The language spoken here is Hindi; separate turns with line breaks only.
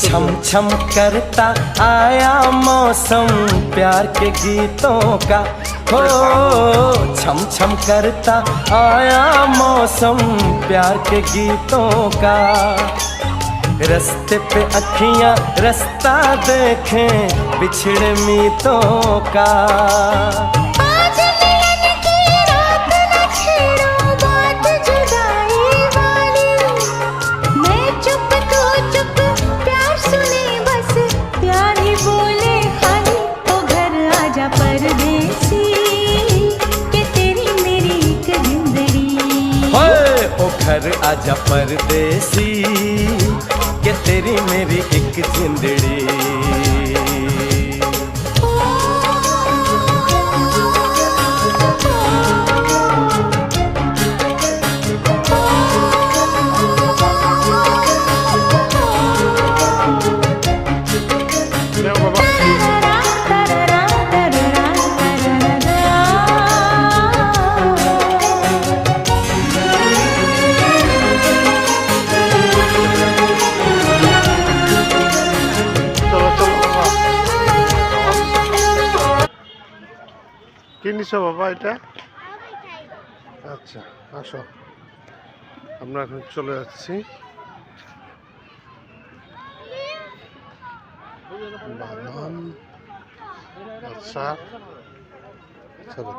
छम छम करता आया मौसम प्यार के गीतों का। हो छम छम करता आया मौसम प्यार के गीतों का। रस्ते पे अखियां रास्ता देखें बिछड़े मीतों का।
परदेसी के तेरी मेरी एक जिंदड़ी।
ओ घर आजा परदेसी के तेरी मेरी एक जिंदड़ी।
কি নিছো বাবা এটা? আচ্ছা আসো, আমরা এখন চলে যাচ্ছি বাদাম। আচ্ছা চলো।